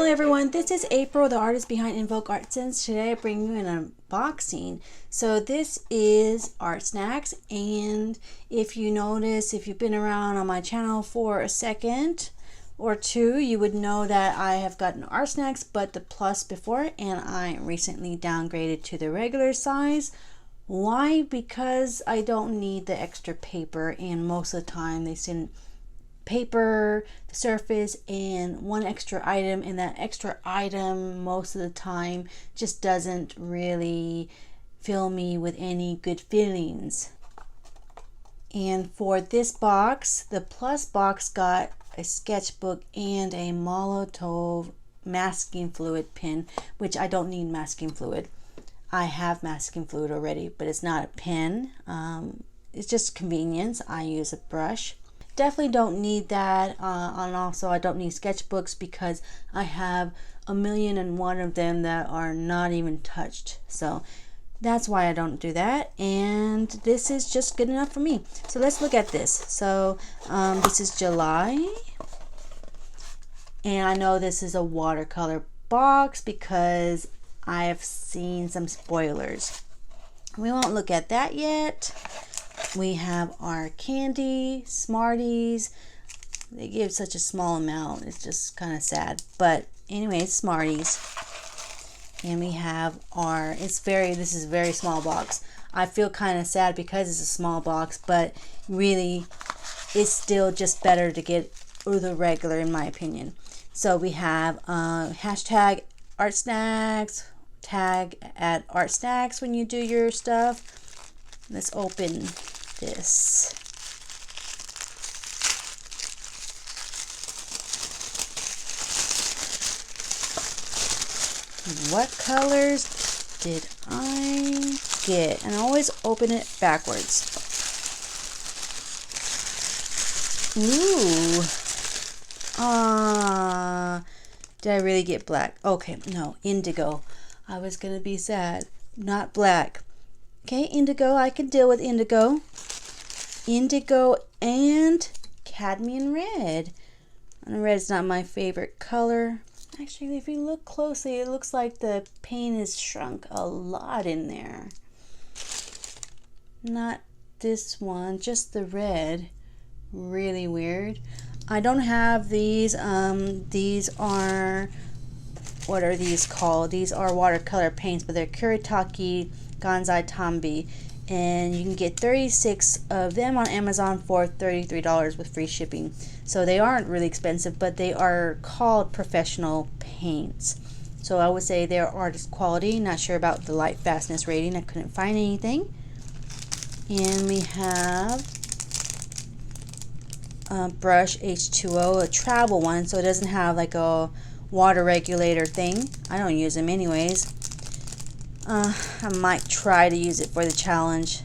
everyone, this is April, the artist behind InvokeArtSense. Today I bring you an unboxing. So this is Artsnacks, and if you notice, if you've been around on my channel for a second or two, you would know that I have gotten Artsnacks but the plus before, and I recently downgraded to the regular size. Why? Because I don't need the extra paper, and most of the time they send paper, the surface, and one extra item, and that extra item most of the time just doesn't really fill me with any good feelings. And for this box, the plus box got a sketchbook and a Molotov masking fluid pen, which I don't need masking fluid. I have masking fluid already, but it's not a pen. It's just convenience. I use a brush. Definitely don't need that, and also I don't need sketchbooks because I have 1,000,001 of them that are not even touched, so that's why I don't do that, and this is just good enough for me. So let's look at this. So this is July, and I know this is a watercolor box because I have seen some spoilers. We won't look at that yet. We have our candy, Smarties. They give such a small amount. It's just kind of sad. But anyway, Smarties. And we have our, this is a very small box. I feel kind of sad because it's a small box, but really it's still just better to get the regular in my opinion. So we have hashtag Artsnacks, tag at Artsnacks when you do your stuff. Let's open this. What colors did I get? And I always open it backwards. Ooh. Did I really get black? Okay, no, indigo. I was gonna be sad. Not black. Okay, indigo, I can deal with indigo. Indigo and cadmium red. And red is not my favorite color. Actually, if you look closely, it looks like the paint is shrunk a lot in there. Not this one, just the red. Really weird. I don't have these. These are, what are these called? These are watercolor paints, but they're Kuretake Gansai Tambi, and you can get 36 of them on Amazon for $33 with free shipping. So they aren't really expensive, but they are called professional paints. So I would say they're artist quality. Not sure about the light fastness rating. I couldn't find anything. And we have a brush H2O, a travel one, so it doesn't have like a water regulator thing. I don't use them anyways. I might try to use it for the challenge.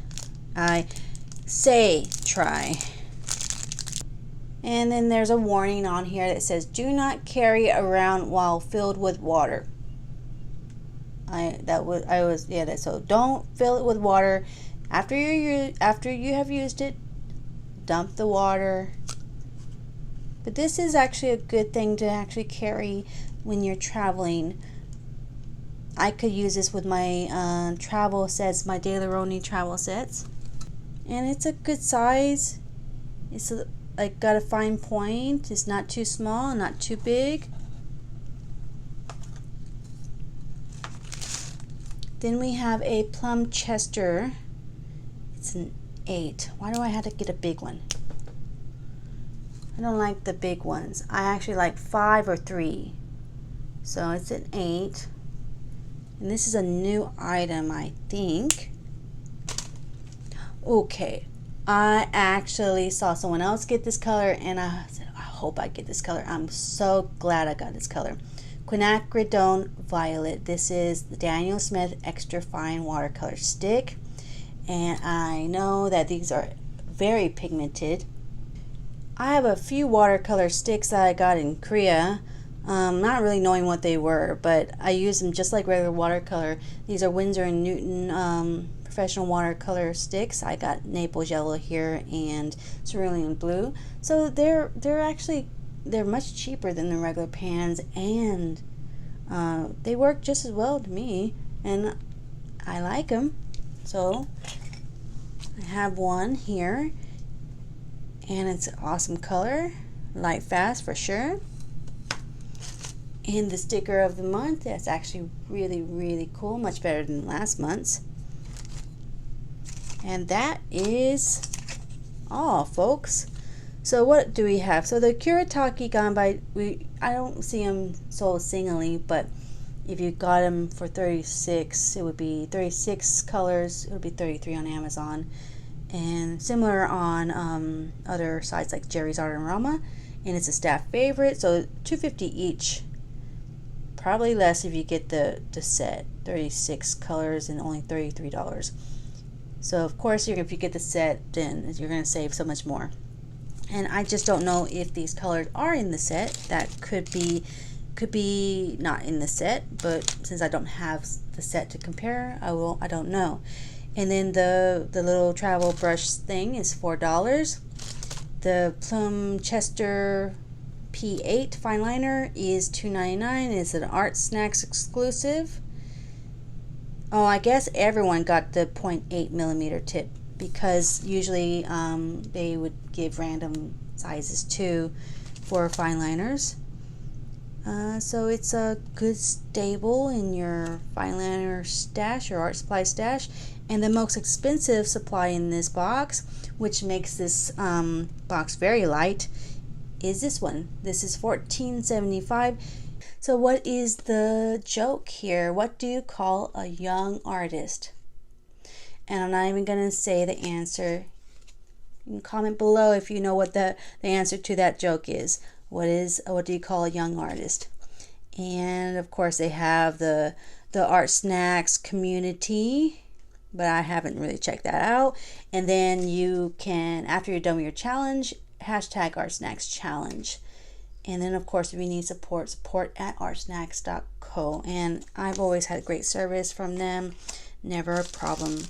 I say try. And then there's a warning on here that says do not carry around while filled with water. So don't fill it with water. After you have used it, dump the water. But this is actually a good thing to actually carry when you're traveling. I could use this with my travel sets, my Daleroni travel sets, and it's a good size. It's got a fine point. It's not too small, not too big. Then we have a Plum Chester. It's an 8. Why do I have to get a big one? I don't like the big ones. I actually like 5 or 3. So it's an 8. And this is a new item, I think. Okay, I actually saw someone else get this color, and I said, I hope I get this color. I'm so glad I got this color. Quinacridone Violet. This is the Daniel Smith Extra Fine Watercolor Stick. And I know that these are very pigmented. I have a few watercolor sticks that I got in Korea. Not really knowing what they were, but I use them just like regular watercolor. These are Winsor & Newton professional watercolor sticks. I got Naples yellow here and cerulean blue. So they're much cheaper than the regular pans, and They work just as well to me, and I like them. So I have one here, and it's an awesome color, light fast for sure. And the sticker of the month, that's actually really cool, much better than last month's. And that is all, folks. So what do we have? So the Kuretake Gansai, I don't see them sold singly, but if you got them for 36, it would be 36 colors. It would be 33 on Amazon, and similar on other sites like Jerry's Art and Rama. And it's a staff favorite, so $2.50 each. Probably less if you get the set, 36 colors and only $33. So of course, if you get the set, then you're going to save so much more. And I just don't know if these colors are in the set. That could be not in the set, but since I don't have the set to compare, I don't know. And then the little travel brush thing is $4. The Plum Chester P8 fine liner is $2.99. It's an Artsnacks exclusive. Oh, I guess everyone got the 0.8 millimeter tip, because usually they would give random sizes too for fine liners. So it's a good staple in your fine liner stash or art supply stash. And the most expensive supply in this box, which makes this box very light, is this one. This is $14.75. So what is the joke here? What do you call a young artist? And I'm not even going to say the answer. You can comment below if you know what the answer to that joke is. What do you call a young artist? And of course they have the Artsnacks community, but I haven't really checked that out. And then you can, after you're done with your challenge, hashtag Artsnacks challenge. And then of course if you need support at artsnacks.co. And I've always had great service from them, never a problem.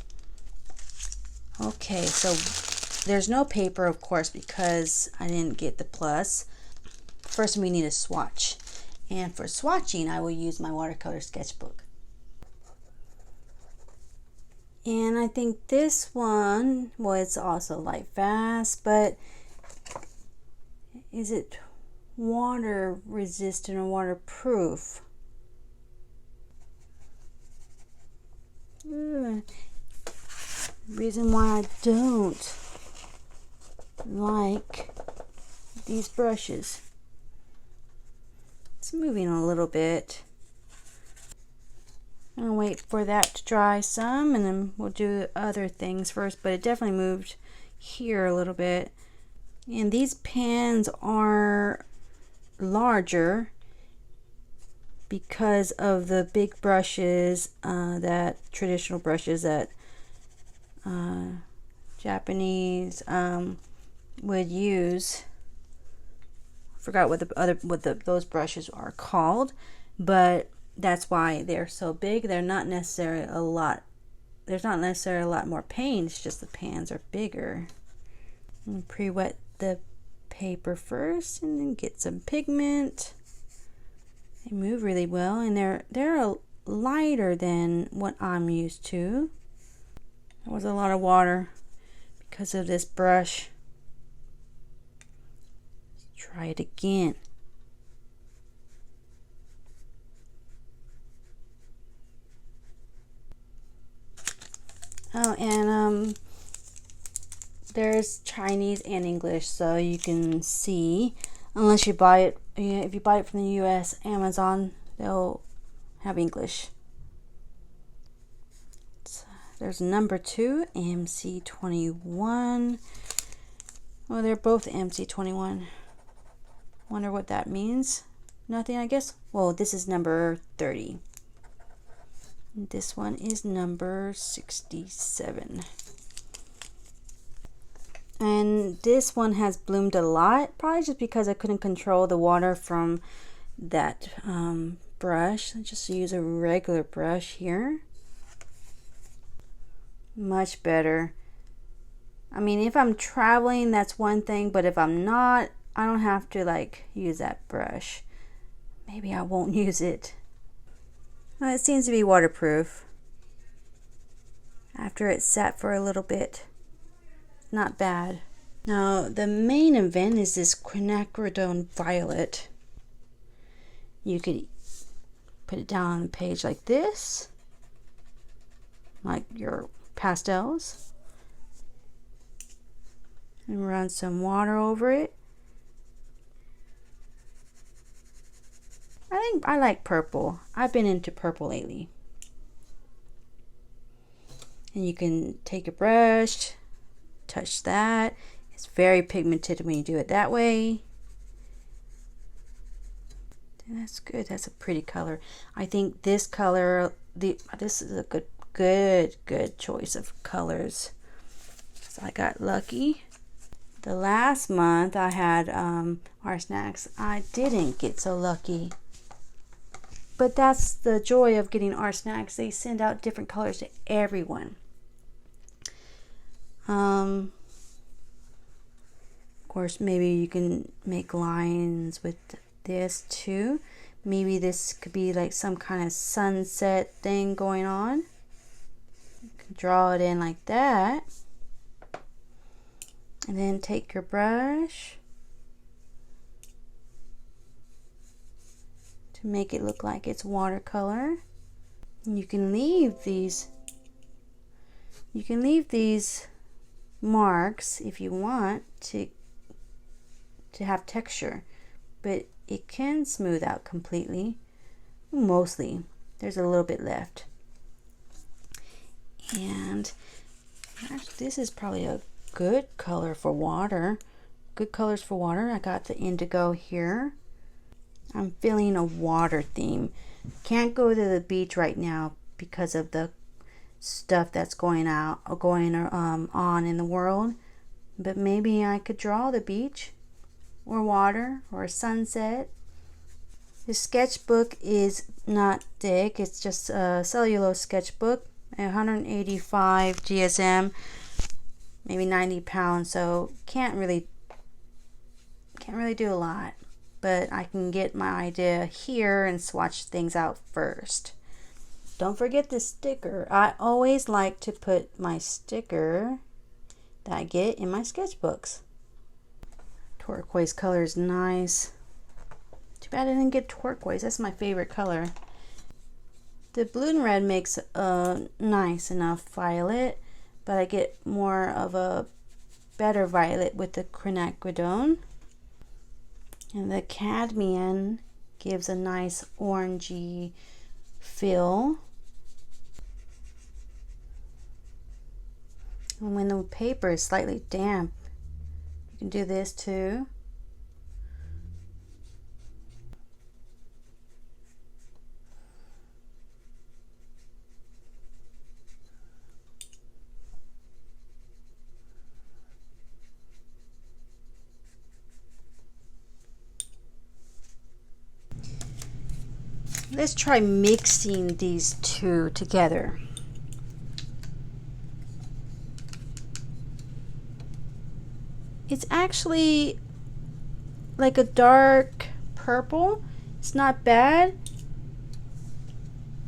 Okay, so there's no paper, of course, because I didn't get the plus. First we need a swatch, and for swatching I will use my watercolor sketchbook. And I think this one, well, it's also light fast, but is it water resistant or waterproof? Reason why I don't like these brushes. It's moving a little bit. I'm gonna wait for that to dry some, and then we'll do other things first, but it definitely moved here a little bit. And these pans are larger because of the big brushes, that traditional brushes that Japanese would use. I forgot what those brushes are called, but that's why they're so big. They're not necessarily a lot. There's not necessarily a lot more paint. It's just the pans are bigger. I'm gonna pre-wet the paper first, and then get some pigment. They move really well, and they're lighter than what I'm used to. There was a lot of water because of this brush. Let's try it again. Oh, and there's Chinese and English, so you can see, unless you buy it, if you buy it from the US, Amazon, they'll have English. There's number 2, MC21. Well, they're both MC21. Wonder what that means. Nothing, I guess. Well, this is number 30. This one is number 67. And this one has bloomed a lot, probably just because I couldn't control the water from that brush. I just use a regular brush here. Much better. I mean, if I'm traveling, that's one thing, but if I'm not, I don't have to like use that brush. Maybe I won't use it. It seems to be waterproof after it's sat for a little bit. Not bad. Now the main event is this quinacridone violet. You could put it down on a page like this, like your pastels, and run some water over it. I think I like purple. I've been into purple lately. And you can take a brush, touch that. It's very pigmented when you do it that way. That's good. That's a pretty color. I think this color, this is a good choice of colors. So I got lucky. The last month I had Artsnacks. I didn't get so lucky. But that's the joy of getting Artsnacks. They send out different colors to everyone. Of course, maybe you can make lines with this too. Maybe this could be like some kind of sunset thing going on. You can draw it in like that. And then take your brush to make it look like it's watercolor. And you can leave these marks if you want to have texture, but it can smooth out completely. Mostly. There's a little bit left. And this is probably a good color for water. Good colors for water. I got the indigo here. I'm feeling a water theme. Can't go to the beach right now because of the stuff that's going on in the world. But maybe I could draw the beach or water or a sunset. This sketchbook is not thick. It's just a cellulose sketchbook. 185 GSM, maybe 90 pounds. So can't really do a lot. But I can get my idea here and swatch things out first. Don't forget the sticker. I always like to put my sticker that I get in my sketchbooks. Turquoise color is nice. Too bad I didn't get turquoise. That's my favorite color. The blue and red makes a nice enough violet, but I get more of a better violet with the quinacridone. And the cadmium gives a nice orangey feel. And when the paper is slightly damp, you can do this too. Let's try mixing these two together. It's actually like a dark purple. It's not bad.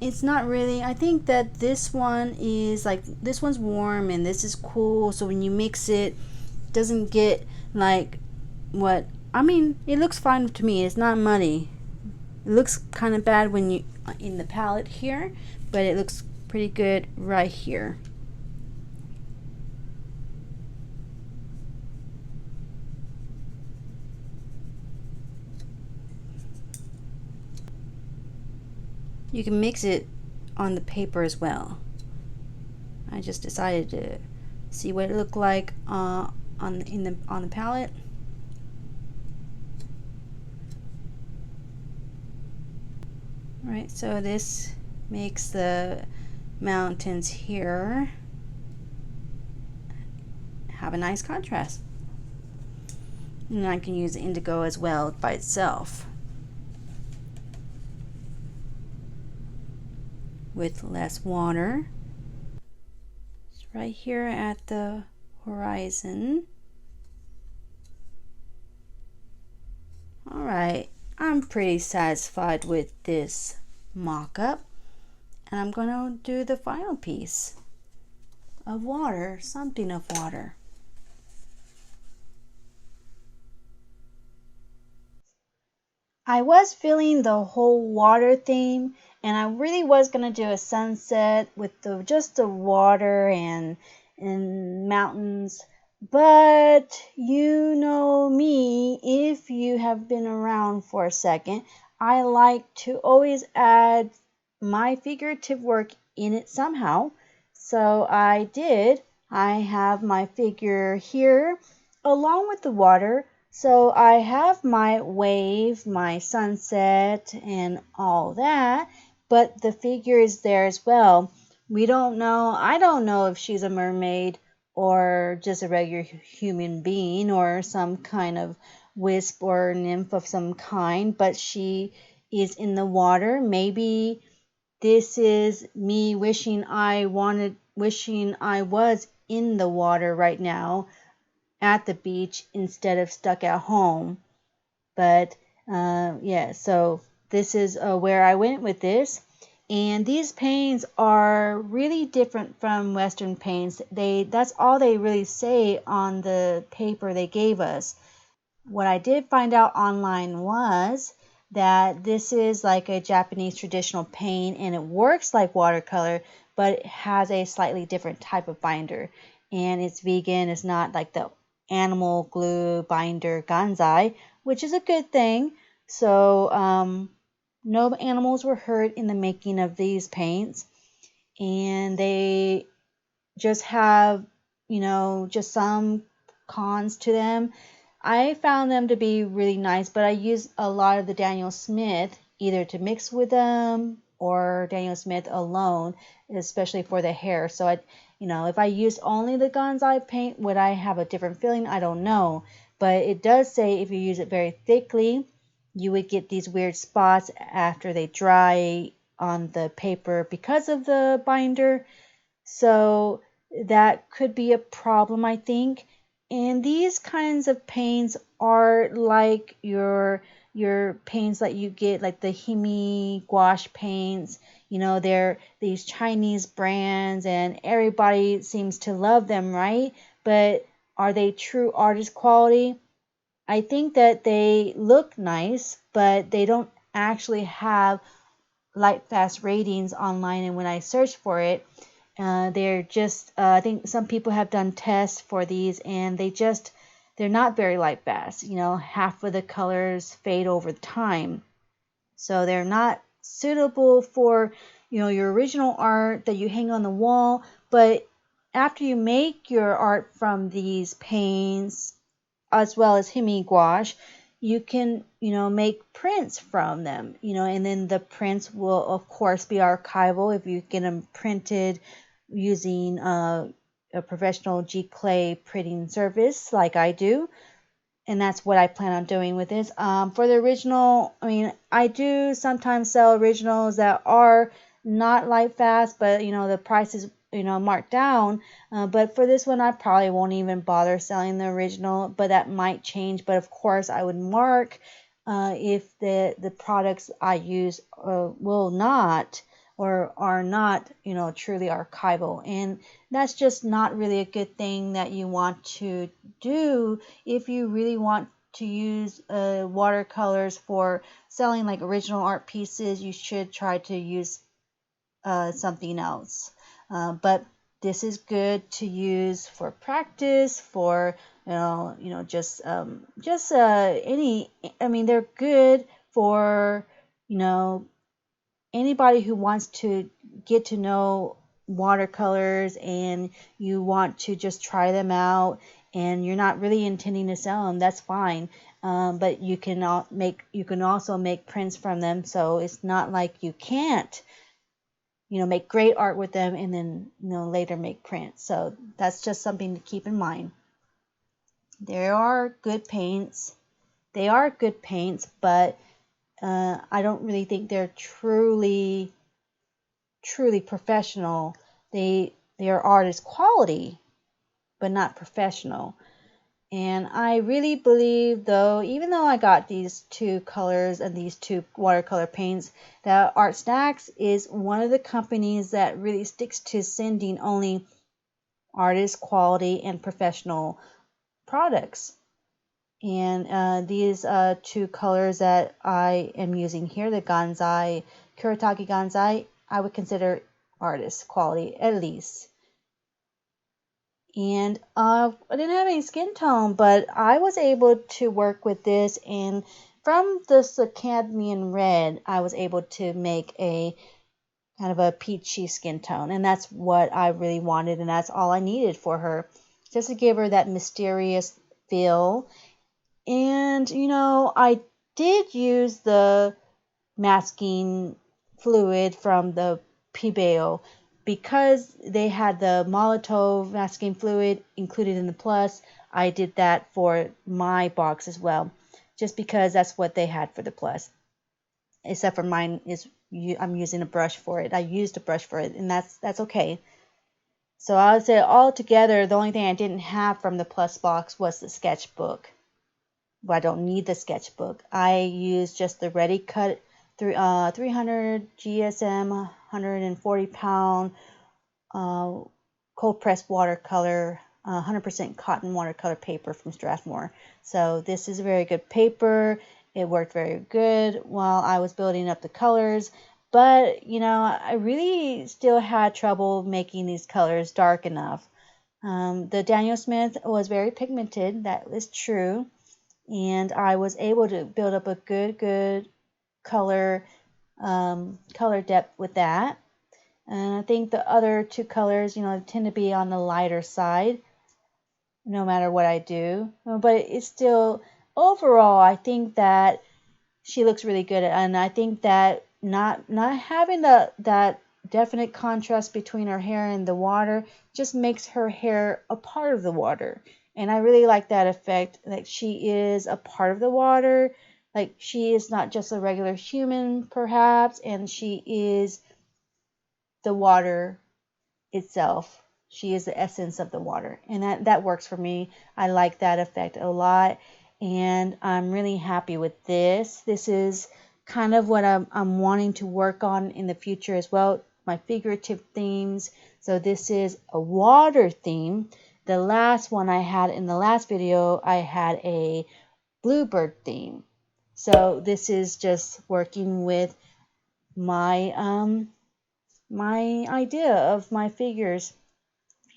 It's not really. I think that this one is like, this one's warm and this is cool. So when you mix it, it doesn't get like what, I mean, it looks fine to me. It's not muddy. It looks kind of bad when you in the palette here, but it looks pretty good right here. You can mix it on the paper as well. I just decided to see what it looked like on the palette. Right, so this makes the mountains here have a nice contrast. And I can use the indigo as well by itself with less water. It's right here at the horizon. All right. I'm pretty satisfied with this mock-up. And I'm going to do the final piece of water, something of water. I was feeling the whole water theme, and I really was gonna do a sunset with just the water and mountains. But you know me, if you have been around for a second, I like to always add my figurative work in it somehow. So I did. I have my figure here along with the water. So I have my wave, my sunset, and all that, but the figure is there as well. We don't know, I don't know if she's a mermaid or just a regular human being or some kind of wisp or nymph of some kind, but she is in the water. Maybe this is me wishing I was in the water right now at the beach instead of stuck at home. But yeah, so this is where I went with this. And these paints are really different from Western paints. That's all they really say on the paper they gave us. What I did find out online was that this is like a Japanese traditional paint and it works like watercolor, but it has a slightly different type of binder. And it's vegan, it's not like the animal glue binder Gansai, which is a good thing. So no animals were hurt in the making of these paints. And they just have, just some cons to them. I found them to be really nice, but I use a lot of the Daniel Smith either to mix with them or Daniel Smith alone, especially for the hair. So if I used only the Gansai paint, would I have a different feeling? I don't know. But it does say if you use it very thickly, you would get these weird spots after they dry on the paper because of the binder. So that could be a problem, I think. And these kinds of paints are like your paints that you get, like the Himi gouache paints. They're these Chinese brands and everybody seems to love them, right? But are they true artist quality? I think that they look nice, but they don't actually have light fast ratings online. And when I search for it, they're just, I think some people have done tests for these and they're not very light fast. Half of the colors fade over time. So they're not suitable for, your original art that you hang on the wall. But after you make your art from these paints, as well as Himi gouache, you can, make prints from them, and then the prints will, of course, be archival if you get them printed using a professional G-Clay printing service like I do. And that's what I plan on doing with this. For the original, I do sometimes sell originals that are not light fast, but the price is marked down. But for this one, I probably won't even bother selling the original, but that might change. But of course, I would mark if the products I use will not or are not, truly archival. And that's just not really a good thing that you want to do if you really want to use watercolors for selling like original art pieces. You should try to use something else. But this is good to use for practice, for just any. They're good for anybody who wants to get to know watercolors and you want to just try them out and you're not really intending to sell them. That's fine. But you can also make prints from them. So it's not like you can't make great art with them and then, later make prints. So that's just something to keep in mind. There are good paints. They are good paints, but I don't really think they're truly professional. They are artist quality, but not professional. And I really believe, though, even though I got these two colors and these two watercolor paints, that Artsnacks is one of the companies that really sticks to sending only artist quality and professional products. And these two colors that I am using here, the Kuretake Gansai, I would consider artist quality at least. And I didn't have any skin tone, but I was able to work with this, and from this cadmium red, I was able to make a kind of a peachy skin tone, and that's what I really wanted, and that's all I needed for her, just to give her that mysterious feel. And I did use the masking fluid from the Pibeo because they had the Molotov masking fluid included in the plus. I did that for my box as well, just because that's what they had for the plus. Except for mine is I'm using a brush for it. I used a brush for it, and that's okay. So I would say all together, the only thing I didn't have from the plus box was the sketchbook. But I don't need the sketchbook. I use just the ready cut 300 GSM 140 pound cold pressed watercolor 100% cotton watercolor paper from Strathmore. So this is a very good paper. It worked very good while I was building up the colors, but I really still had trouble making these colors dark enough. The Daniel Smith was very pigmented, that is true, and I was able to build up a good color depth with that. And I think the other two colors, tend to be on the lighter side, no matter what I do. But it's still, overall, I think that she looks really good. And I think that not having that definite contrast between her hair and the water just makes her hair a part of the water. And I really like that effect, that she is a part of the water. Like, she is not just a regular human, perhaps, and she is the water itself. She is the essence of the water, and that works for me. I like that effect a lot, and I'm really happy with this. This is kind of what I'm wanting to work on in the future as well, my figurative themes. So this is a water theme. The last one I had in the last video, I had a bluebird theme. So this is just working with my my idea of my figures.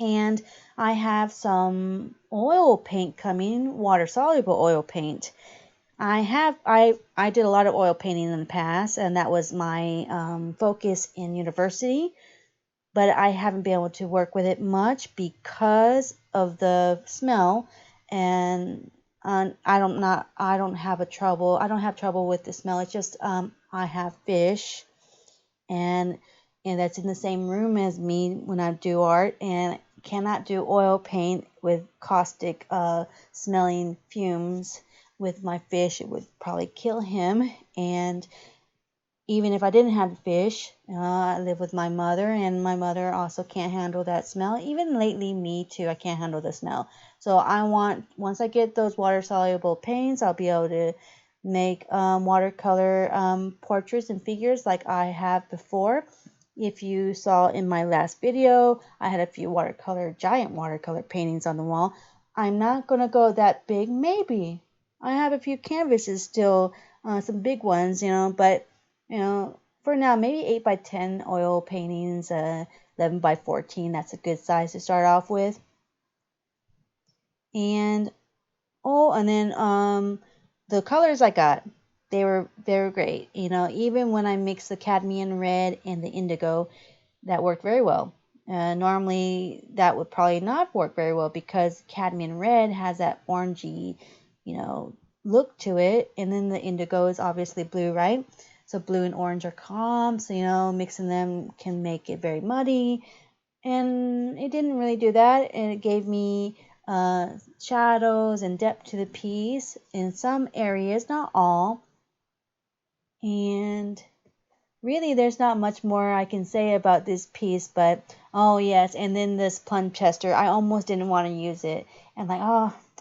And I have some oil paint coming, water soluble oil paint. I did a lot of oil painting in the past, and that was my focus in university, but I haven't been able to work with it much because of the smell. And I don't have trouble with the smell. It's just I have fish, and that's in the same room as me when I do art, and cannot do oil paint with caustic smelling fumes with my fish. It would probably kill him. And even if I didn't have the fish, I live with my mother, and my mother also can't handle that smell. Even lately, me too, I can't handle the smell. So once I get those water soluble paints, I'll be able to make watercolor portraits and figures like I have before. If you saw in my last video, I had a few giant watercolor paintings on the wall. I'm not going to go that big. Maybe I have a few canvases still, some big ones, but for now, maybe 8 by 10 oil paintings, 11 by 14. That's a good size to start off with. And then the colors I got, they were great. Even when I mixed the cadmium red and the indigo, that worked very well. Normally, that would probably not work very well because cadmium red has that orangey, look to it, and then the indigo is obviously blue, right? So blue and orange are calm, so mixing them can make it very muddy, and it didn't really do that, and it gave me shadows and depth to the piece in some areas, not all. And really, there's not much more I can say about this piece, but oh yes, and then this plunge tester, I almost didn't want to use it, and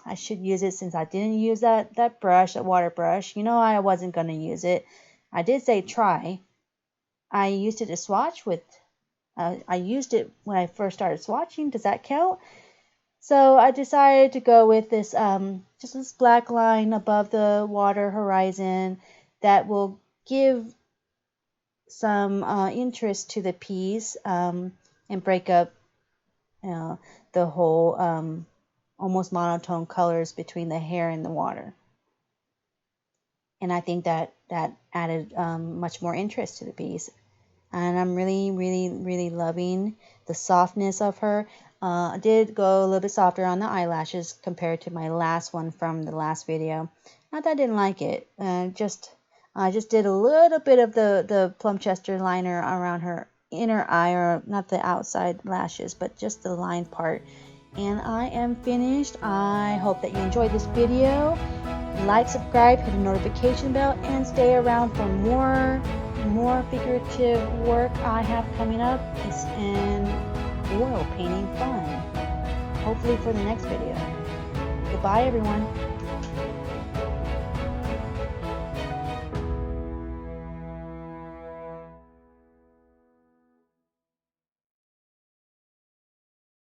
I should use it since I didn't use that brush, that water brush. You know, I wasn't going to use it. I did say try. I used it to swatch with. I used it when I first started swatching. Does that count? So I decided to go with this, just this black line above the water horizon that will give some interest to the piece, and break up the whole almost monotone colors between the hair and the water. And I think that added much more interest to the piece. And I'm really, really, really loving the softness of her. I did go a little bit softer on the eyelashes compared to my last one from the last video. Not that I didn't like it. I just did a little bit of the plum chester liner around her inner eye, or not the outside lashes, but just the line part. And I am finished. I hope that you enjoyed this video. Like, subscribe, hit the notification bell, and stay around for more figurative work I have coming up, and oil painting fun, hopefully for the next video. Goodbye everyone.